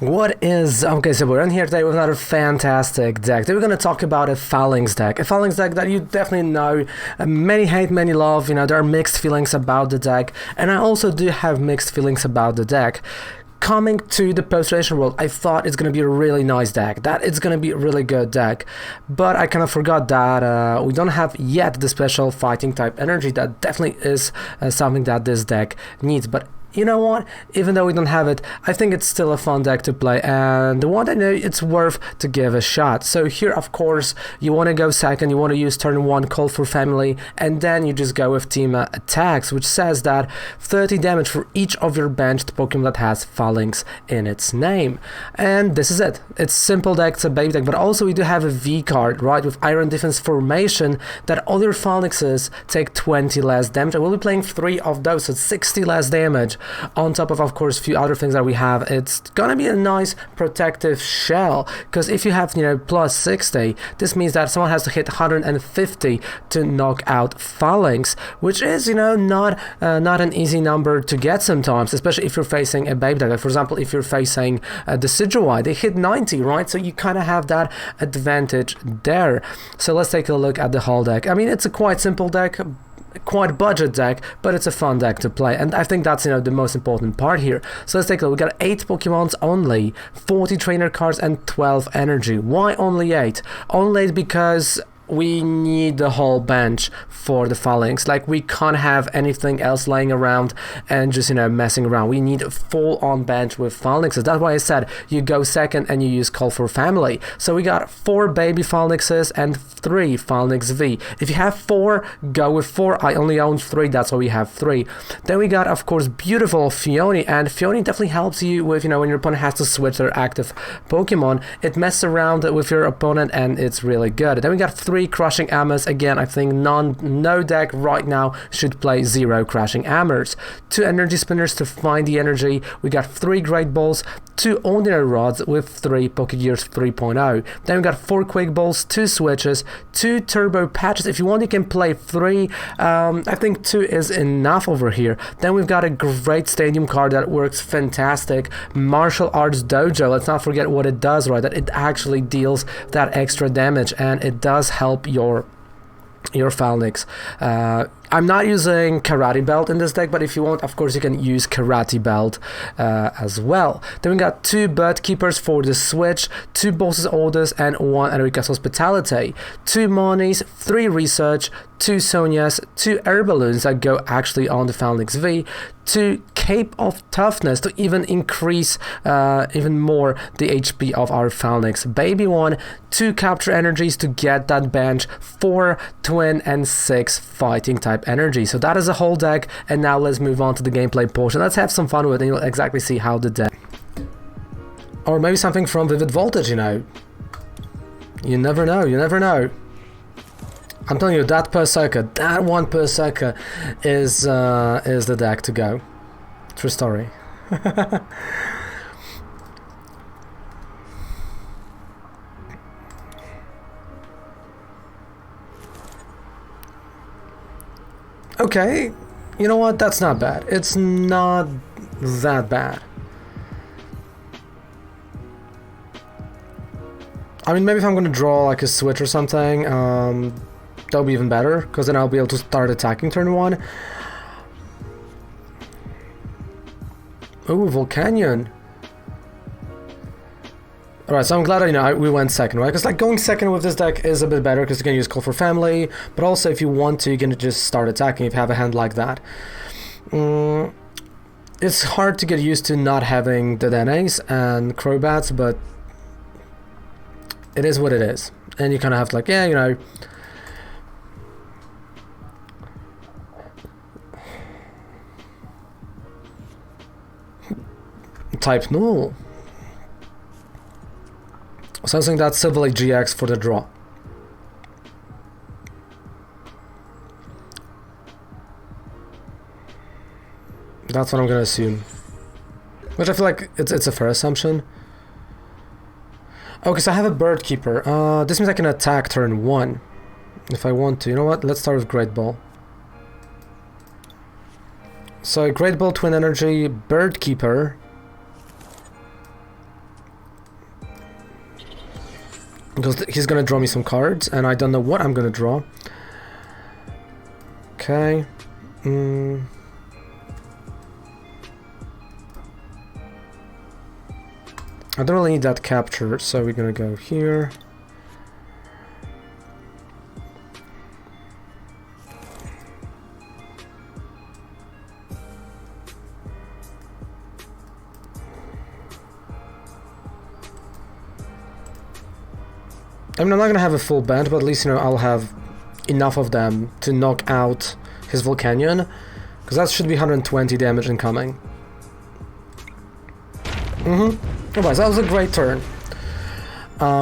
What is... Okay, so we're in here today with another fantastic deck. Today we're going to talk about a Falinks deck. A Falinks deck that you definitely know. Many hate, many love. You know, there are mixed feelings about the deck. And I also do have mixed feelings about the deck. Coming to the post-rotation world, I thought it's going to be a really nice deck, that it's going to be a really good deck, but I kind of forgot that we don't have yet the special fighting type energy that definitely is something that this deck needs. But you know what, even though we don't have it, I think it's still a fun deck to play, and the one I know it's worth to give a shot. So here, of course, you want to go second, you want to use turn 1 Call for Family, and then you just go with team attacks, which says that 30 damage for each of your benched Pokemon that has Falinks in its name. And this is it. It's simple deck, it's a baby deck, but also we do have a V card, right, with Iron Defense Formation, that all your Falinxes take 20 less damage. I will be playing 3 of those, so it's 60 less damage. On top of course, a few other things that we have. It's gonna be a nice protective shell, because if you have, you know, plus 60, this means that someone has to hit 150 to knock out Falinks, which is, you know, not an easy number to get sometimes, especially if you're facing a baby deck. Like, for example, if you're facing the Decidueye, they hit 90, right? So you kind of have that advantage there. So let's take a look at the whole deck. I mean, it's a quite simple deck, quite budget deck, but it's a fun deck to play, and I think that's, you know, the most important part here. So let's take a look. We got 8 Pokemons only, 40 trainer cards, and 12 energy. Why only 8? Only 8 because we need the whole bench for the Falinks. Like, we can't have anything else laying around and just, you know, messing around. We need a full-on bench with Falinxes. That's why I said you go second and you use Call for Family. So we got 4 baby Falinxes and 3 Falinks V. If you have 4, go with 4. I only own 3, that's why we have 3. Then we got, of course, beautiful Phione, and Phione definitely helps you with, you know, when your opponent has to switch their active Pokemon. It messes around with your opponent and it's really good. Then we got 3 Crushing Hammers. Again, I think no deck right now should play 0 Crushing Hammers. 2 Energy Spinners to find the energy. We got 3 Great Balls, 2 Ordinary Rods with 3 Pokegears 3.0. Then we got 4 Quick Balls, 2 Switches, 2 Turbo Patches. If you want, you can play 3. I think 2 is enough over here. Then we've got a great Stadium card that works fantastic. Martial Arts Dojo. Let's not forget what it does, right? That it actually deals that extra damage, and it does help your Falinks. I'm not using Karate Belt in this deck, but if you want, of course, you can use Karate Belt as well. Then we got 2 Bird Keepers for the Switch, 2 Boss's Orders, and 1 Enrica's Hospitality, 2 Monies, 3 Research, 2 Sonias, 2 Air Balloons that go actually on the Falinks V, 2 Cape of Toughness to even increase even more the HP of our Falinks baby one, 2 Capture Energies to get that bench, 4 Twin, and 6 Fighting type energy. So that is a whole deck, and now let's move on to the gameplay portion. Let's have some fun with it, and you'll exactly see how the deck... Or maybe something from Vivid Voltage, you know. You never know, you never know. I'm telling you, that Berserker, that one Berserker is the deck to go. True story. Okay, you know what? That's not bad. It's not that bad. I mean, maybe if I'm gonna draw like a switch or something, that'll be even better, because then I'll be able to start attacking turn 1. Ooh, Volcanion. Alright, so I'm glad that, you know, we went second, right? Because, like, going second with this deck is a bit better, because you can use Call for Family, but also if you want to, you can just start attacking if you have a hand like that. It's hard to get used to not having the Denays and Crobats, but it is what it is. And you kind of have to, like, yeah, you know... Type null. Something that's Silver Lake GX for the draw. That's what I'm gonna assume. Which I feel like it's a fair assumption. Okay, so I have a Bird Keeper. This means I can attack turn 1 if I want to. You know what? Let's start with Great Ball. So Great Ball, Twin Energy, Bird Keeper. because he's gonna draw me some cards, and I don't know what I'm gonna draw. Okay. I don't really need that capture, so we're gonna go here. I mean, I'm not gonna have a full band, but at least, you know, I'll have enough of them to knock out his Volcanion, because that should be 120 damage incoming. Alright, so that was a great turn.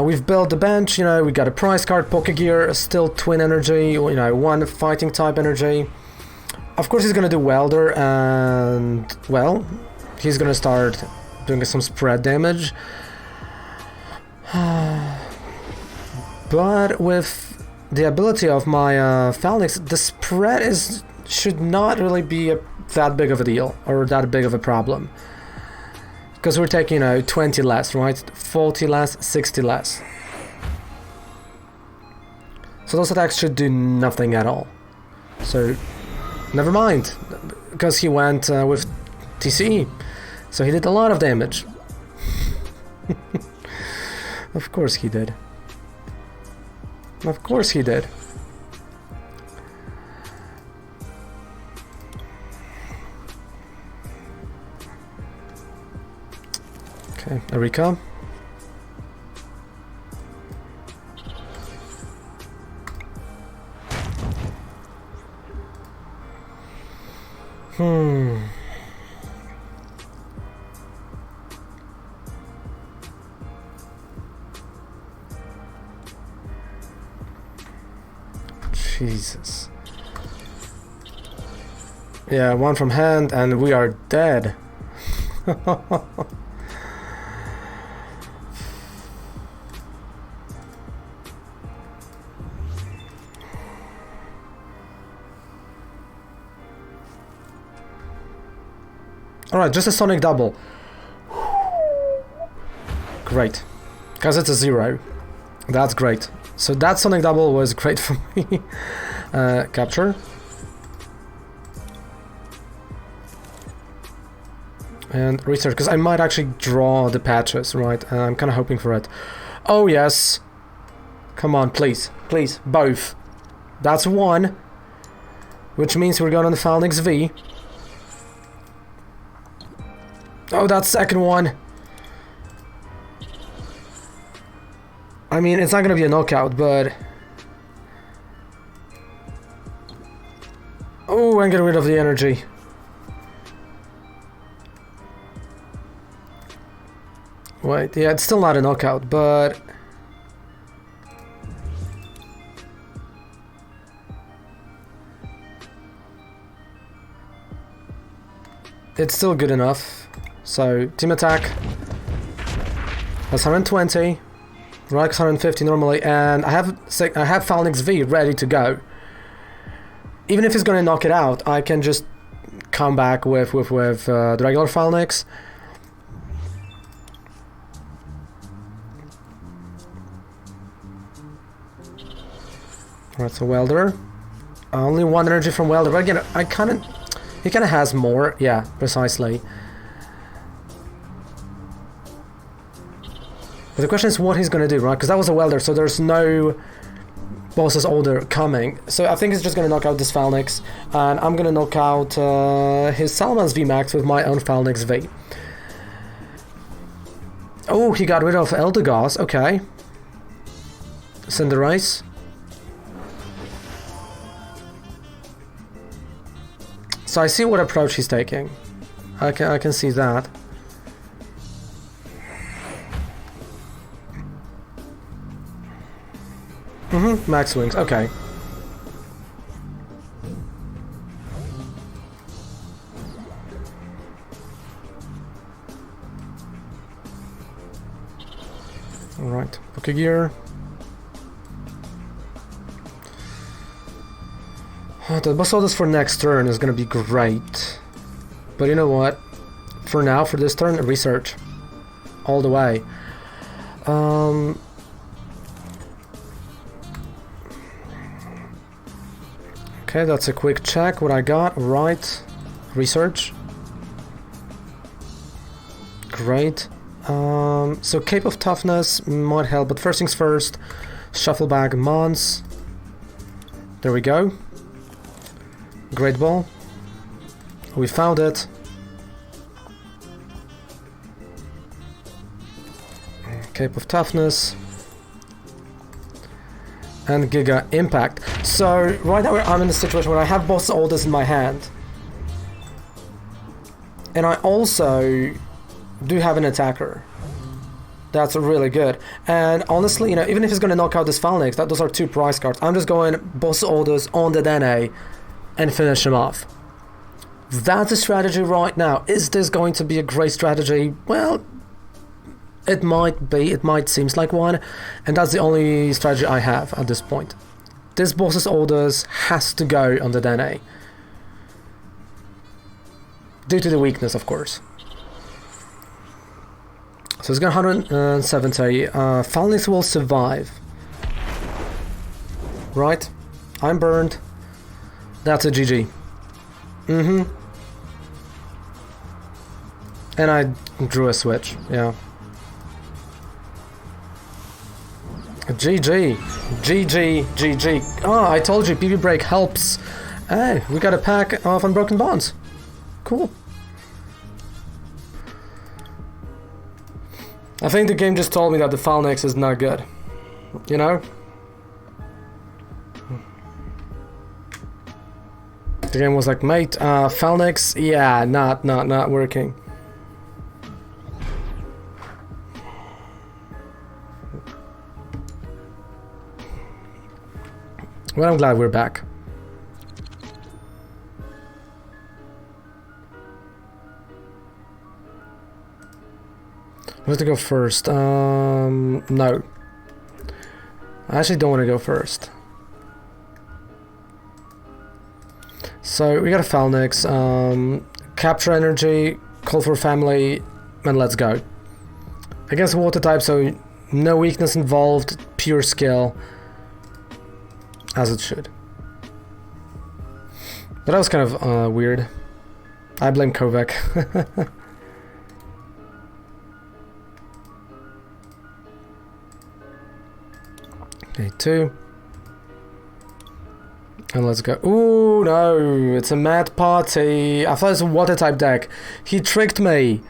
We've built the bench, you know, we got a prize card, Pokegear, still Twin Energy, you know, 1 Fighting type energy. Of course he's gonna do Welder, and, well, he's gonna start doing some spread damage. But with the ability of my Falinks, the spread should not really be that big of a deal, or that big of a problem. Because we're taking, you know, 20 less, right? 40 less, 60 less. So those attacks should do nothing at all. So, never mind. Because he went with TCE. So he did a lot of damage. Of course he did. Of course he did. Okay, Erika. Jesus. Yeah, 1 from hand and we are dead. Alright, just a Sonic Double. Great. Because it's a 0. That's great. So that Sonic Double was great for me. Capture. And research, because I might actually draw the patches, right? I'm kind of hoping for it. Oh, yes. Come on, please. Please, both. That's 1. Which means we're going on the Falinks V. Oh, that second one. I mean, it's not gonna be a knockout, but... Oh, and get rid of the energy. Wait, yeah, it's still not a knockout, but... It's still good enough. So, team attack. That's 120. Right, 150 normally, and I have Falinks V ready to go. Even if he's gonna knock it out, I can just come back with the regular Falinks. Alright, so Welder. Only 1 energy from Welder, but again, he kinda has more, yeah, precisely. But the question is what he's gonna do, right? Because that was a Welder, so there's no boss's order coming. So I think he's just gonna knock out this Falinks, and I'm gonna knock out his Salman's VMAX with my own Falinks V. Oh, he got rid of Eldegoss, okay. Cinderace. So I see what approach he's taking. I can see that. Max Wings, okay. Alright, Pokegear. The boss orders for next turn is gonna be great. But you know what? For now, for this turn, research. All the way. Okay, that's a quick check. What I got, right. Research. Great. So Cape of Toughness might help, but first things first. Shuffle bag Mons. There we go. Great ball. We found it. Cape of Toughness. And Giga Impact. So right now I'm in a situation where I have both orders in my hand. And I also do have an attacker. That's really good. And honestly, you know, even if he's going to knock out this Falinks, those are 2 prize cards. I'm just going boss orders on the Dene and finish him off. That's a strategy right now. Is this going to be a great strategy? Well, it might be. It might seem like one. And that's the only strategy I have at this point. This boss's orders has to go on the Dene. Due to the weakness, of course. So it's got 170. Falinks will survive. Right? I'm burned. That's a GG. And I drew a switch, yeah. GG. GG. GG. Oh, I told you, PB Break helps. Hey, we got a pack of Unbroken Bonds. Cool. I think the game just told me that the Falinks is not good. You know? The game was like, mate, Falinks, yeah, not working. Well, I'm glad we're back. Who has to go first? No. I actually don't want to go first. So we got a Falinks, capture energy, call for family, and let's go. Against water type, so no weakness involved, pure skill. As it should. But that was kind of weird. I blame Kovac. Okay, 2. And let's go. Ooh, no, it's a mad party. I thought it was a water type deck. He tricked me.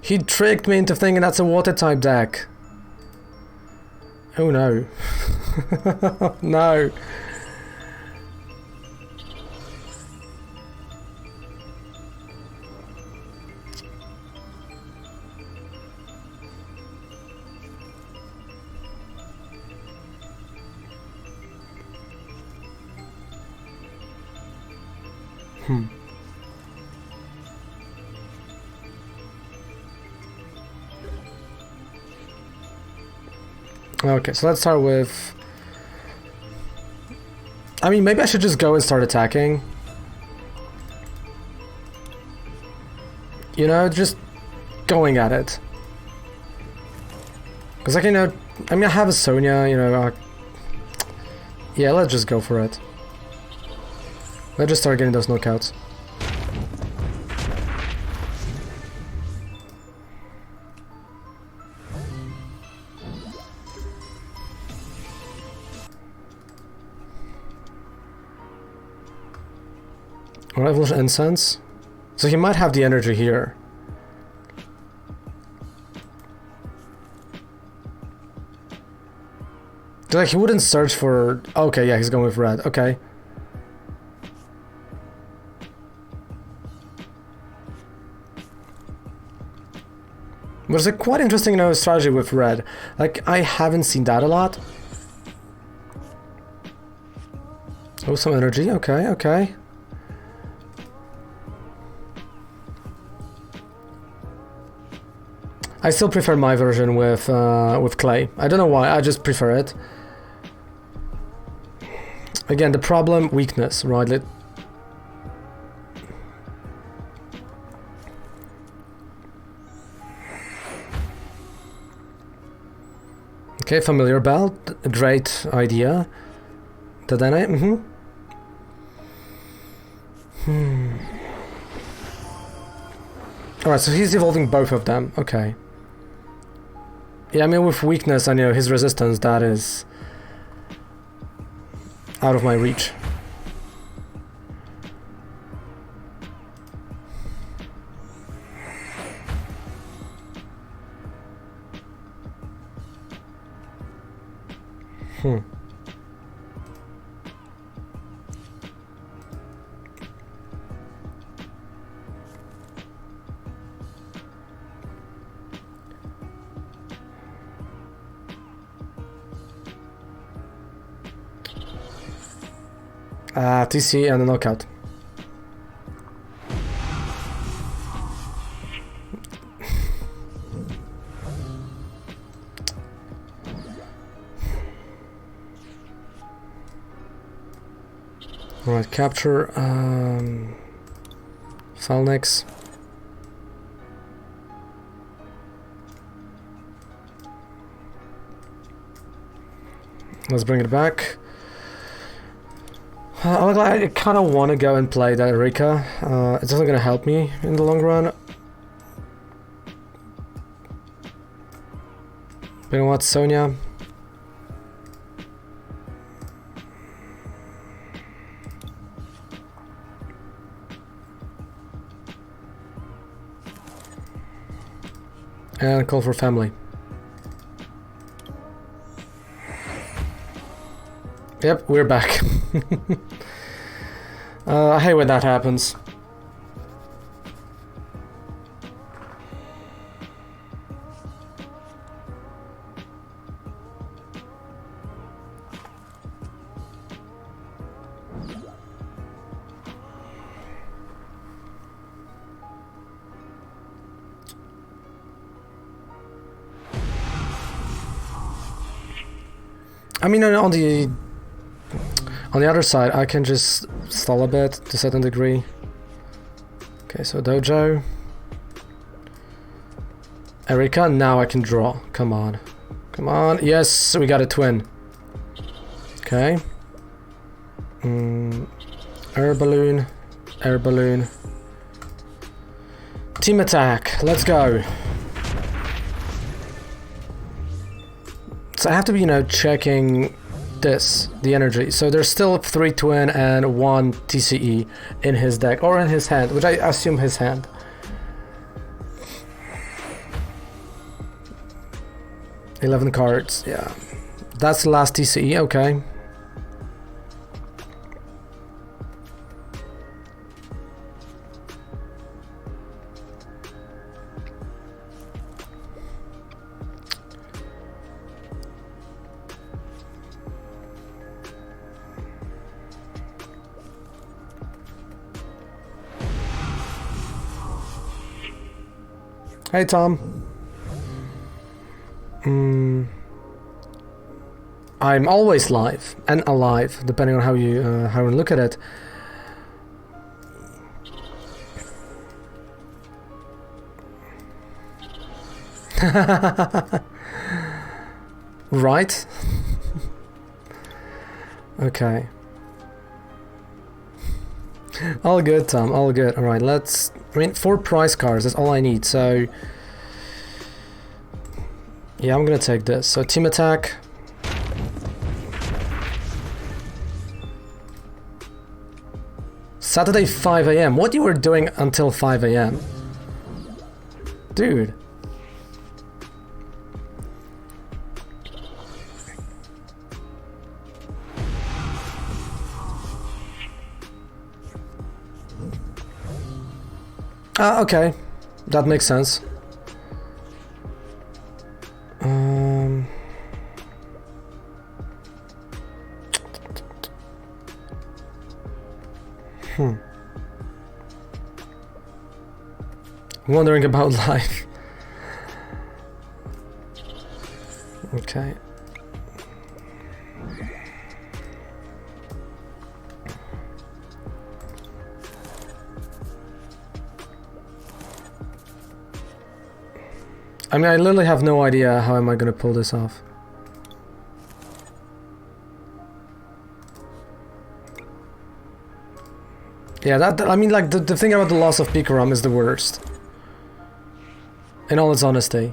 He tricked me into thinking that's a water type deck. Oh no. No. Okay, so let's start with... I mean, maybe I should just go and start attacking. You know, just going at it. Because, like, you know, I mean, I have a Sonya, you know... yeah, let's just go for it. Let's just start getting those knockouts. Revolution Incense. So he might have the energy here. Like, he wouldn't search for... okay, yeah, he's going with red. Okay. But it's a quite interesting, you know, strategy with red. Like, I haven't seen that a lot. Oh, some energy. Okay, okay. I still prefer my version with clay. I don't know why, I just prefer it. Again, the problem, weakness, right? Okay, familiar belt, great idea. Did I? Alright, so he's evolving both of them. Okay. Yeah, I mean, with weakness and, you know, his resistance, that is out of my reach. TC and a knockout. Alright, capture Falinks. Let's bring it back. I kind of want to go and play that Rika. It's definitely going to help me in the long run. But you know what, Sonia? And call for family. Yep, we're back. I hate when that happens. I mean, on the other side, I can just stall a bit to a certain degree. Okay, so Dojo. Erika, now I can draw. Come on. Come on. Yes, we got a twin. Okay. Air balloon. Air balloon. Team attack. Let's go. So I have to be, you know, checking the energy. So there's still 3 twin and 1 TCE in his deck, or in his hand, which I assume his hand. $11 cards, yeah. That's the last TCE, okay. Hey Tom. I'm always live and alive, depending on how you look at it. Right? Okay. All good, Tom. All good. All right. Let's. I mean, 4 prize cards. That's all I need. So, yeah, I'm gonna take this. So, team attack. Saturday 5 AM. What you were doing until 5 AM, dude? Okay, that makes sense. Wondering about life. Okay. I mean, I literally have no idea how am I gonna pull this off. Yeah, I mean, like, the thing about the loss of Picarum is the worst. In all its honesty.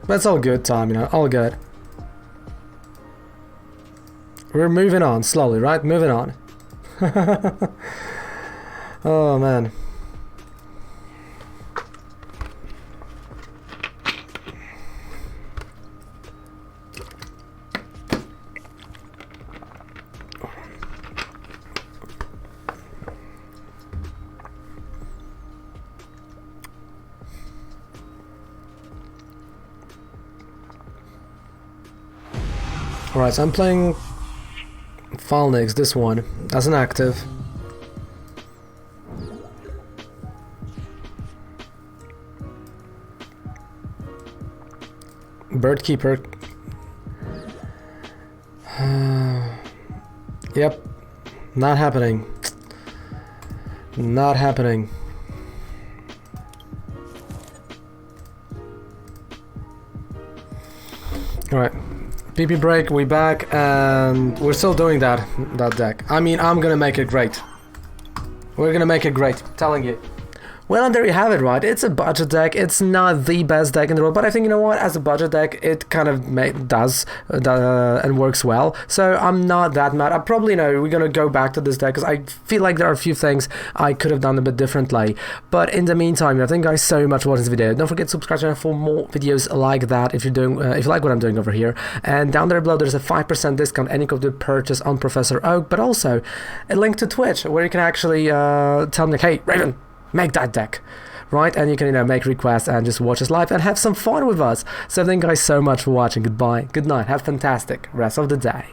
But it's all good, Tom, you know, all good. We're moving on, slowly, right? Moving on. Oh, man. Alright, so I'm playing Falinks, this one, as an active. Birdkeeper. Yep, not happening. Not happening. Alright. PP break, we back, and we're still doing that deck. I mean, I'm gonna make it great. We're gonna make it great, telling you. Well, and there you have it, right? It's a budget deck. It's not the best deck in the world, but I think, you know what, as a budget deck, it kind of does and works well. So I'm not that mad. I probably, you know, we're gonna go back to this deck because I feel like there are a few things I could have done a bit differently. But in the meantime, thank you guys so much for watching this video. Don't forget to subscribe to the channel for more videos like that if you're doing, if you like what I'm doing over here. And down there below, there's a 5% discount any code to purchase on Professor Oak, but also a link to Twitch where you can actually tell me, like, hey, Raven, make that deck, right? And you can, you know, make requests and just watch us live and have some fun with us. So thank you guys so much for watching. Goodbye, good night, have a fantastic rest of the day.